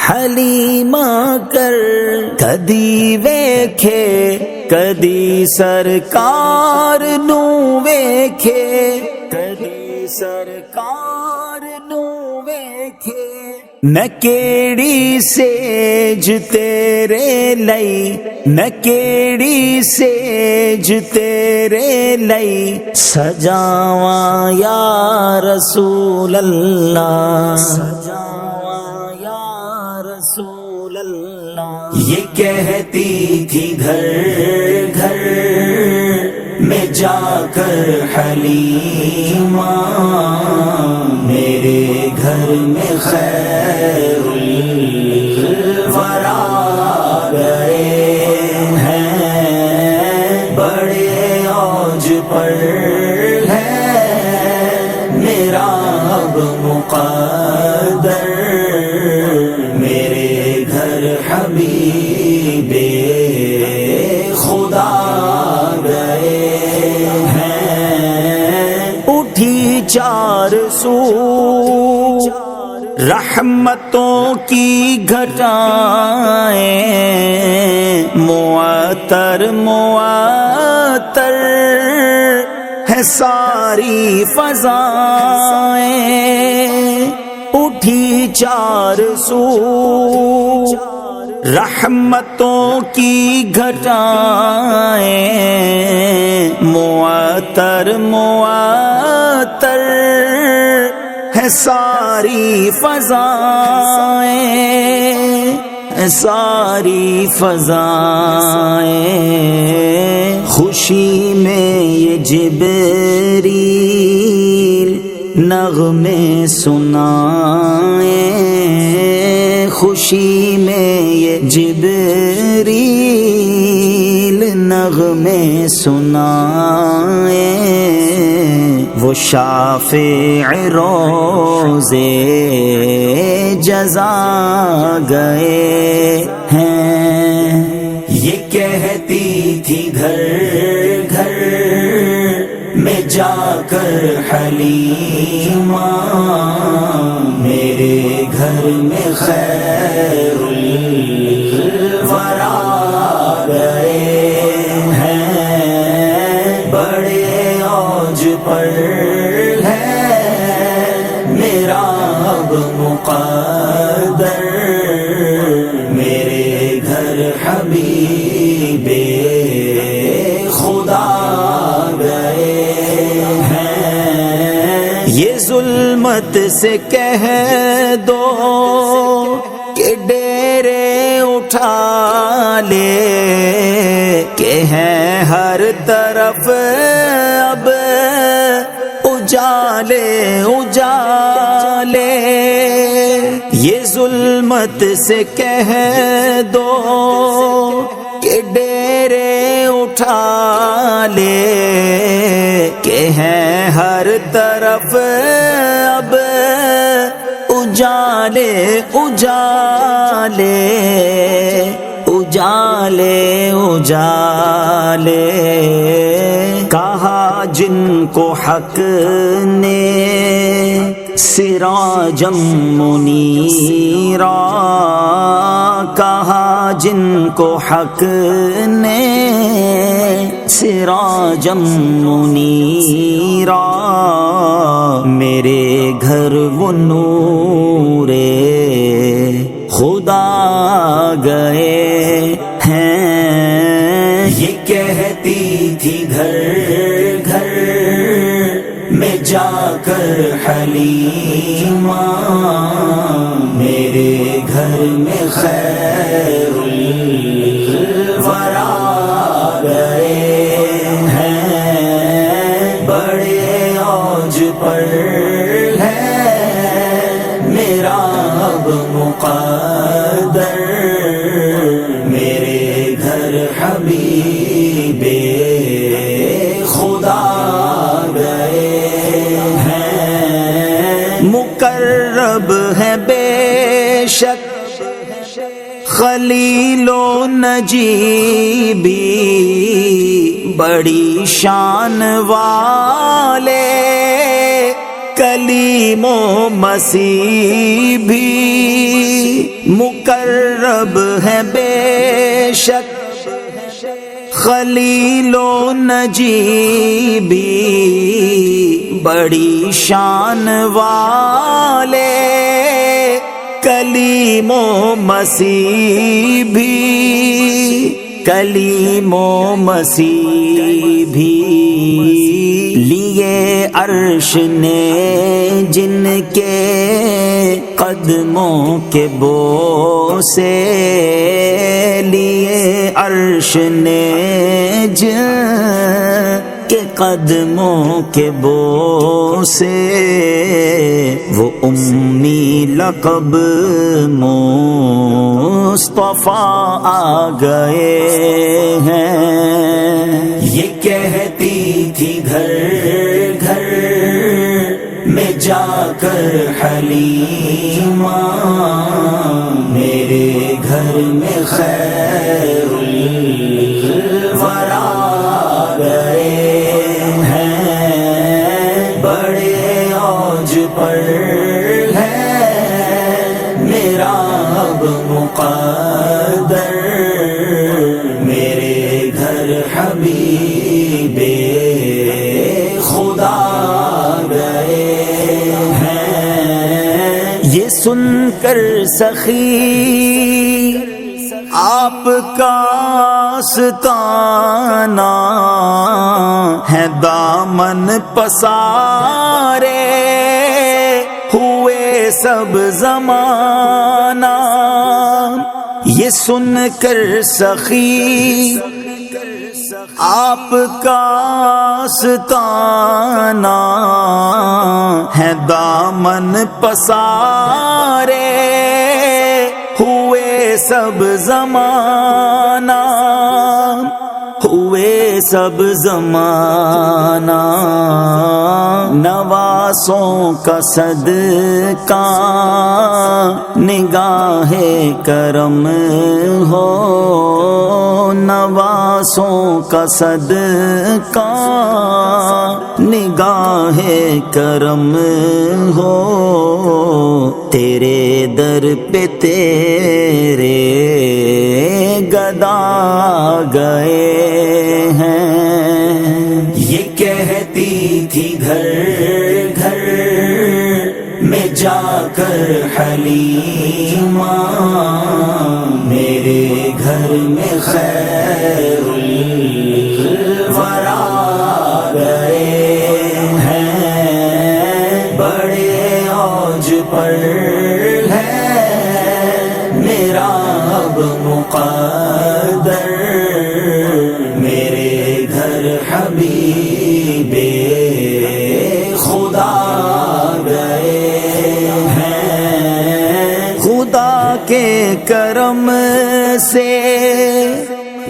حلیمہ کر کدی ویکھے کدی سرکار نو ویکھے کدی سرکار نو ویکھے نہ کیڑی سیج تیرے لئی نہ کیڑی سیج تیرے لئی سجاواں یا رسول اللہ سجاواں یا رسول اللہ۔ یہ کہتی تھی گھر گھر میں جا کر حلیمہ میرے گھر میں خیر الورا گئے ہیں، بڑے اوج پر ہے میرا اب مقدر، میرے گھر حبیب خدا گئے ہیں۔ اٹھی چار سو رحمتوں کی گھٹائیں، معطر معطر ہے ساری فضائیں، اٹھی چار سو رحمتوں کی گھٹائیں، معطر معطر ہے ساری فضائیں، ساری فضائیں۔ خوشی میں یہ جبریل نغمے سنائیں، خوشی میں یہ جبریل نغمے سنائیں، وہ شافع روزے جزا گئے ہیں۔ یہ کہتی تھی گھر گھر میں جا کر حلیمہ میرے گھر میں خیر الورا گئے ہیں، بڑے اوج پر ہے میرا اب مقدر، میرے گھر حبیب خدا گئے ہیں۔ یہ ظلمت سے کہہ دو کہ ڈیرے اٹھا لے، کہ ہیں ہر طرف اب اجالے اجالے، یہ ظلمت سے کہہ دو کہ ڈیرے اٹھا لے، کہ ہیں ہر طرف اب اجالے اجالے اجالے اجالے۔ کہا جن کو حق نے سراجم منیرا، کہا جن کو حق نے سراجم منیرا، میرے گھر وہ نور خدا گئے ہیں۔ یہ کہتی تھی گھر گھر میں جا کر حلیمہ میرے گھر میں خیر الورا گئے ہیں، بڑے اوج پر ہے میرا اب مقدر، میرے گھر حبیب خدا گئے ہیں۔ مقرب ہے بے شک خلیل و نجیبی، بڑی شان والے کلیم و مسیح بھی مقرب ہے بے شک، خلیل و نجی بھی بڑی شان والے، کلیم و مسیح بھی، کلیم و مسیح بھی لیے عرش نے جن کے قدموں کے بوسے، لیے عرش نے جن کے قدموں کے بوسے، وہ امی لقب مصطفیٰ آ گئے ہیں۔ یہ کہتی تھی گھر گھر میں جا کر حلیمہ، میرے گھر میں خیر الورا گئے ہیں، بڑے اوج پر ہے میرا اب مقدر، میرے گھر حبیب خدا گئے ہیں۔ یہ سن کر سخی آپ کا آستانہ ہے دامن پسارے ہوئے سب زمانہ، یہ سن کر سخی آپ کا آستانہ ہے دامن پسارے ہوئے سب زمانہ، ہوئے سب زمانہ، نواسوں کا صدقہ نگاہ کرم ہو، نواسوں کا صدقہ نگاہ کرم ہو، تیرے در پہ تیرے گدا گئے ہیں۔ یہ کہتی تھی گھر گھر میں جا کر حلیمہ، میرے گھر میں خیر الورا گئے ہیں، بڑے اوج پر ہے میرا اب مقدر، میرے گھر حبیب خدا گئے ہیں۔ خدا کے کرم سے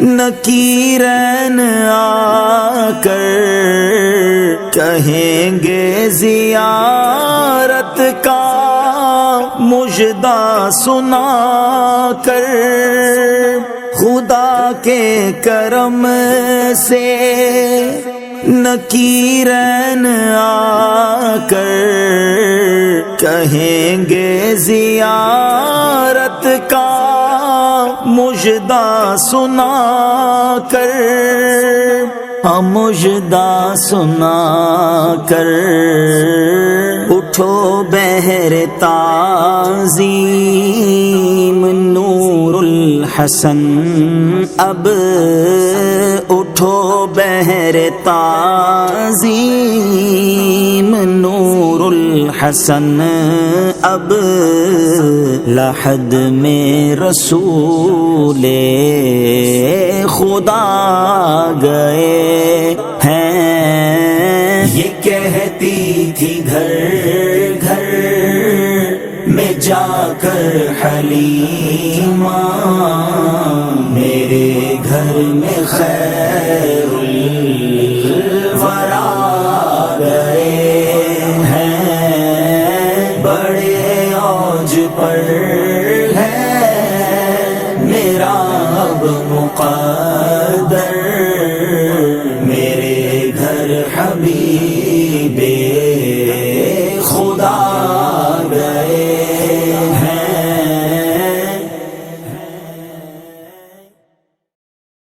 نکیرین آ کر کہیں گے زیارت کا مژدہ سنا کر، خدا کے کرم سے نکیرین آ کر کہیں گے زیارت کا مژدہ سنا کر، مژدہ سنا کر، اٹھو بہر تعظیم نور الحسن اب، اٹھو بہر تعظیم نور الحسن اب، لحد میں رسول خدا گئے ہیں۔ یہ کہتی تھی گھر گھر میں جا کر حلیمہ، میرے گھر میں خیر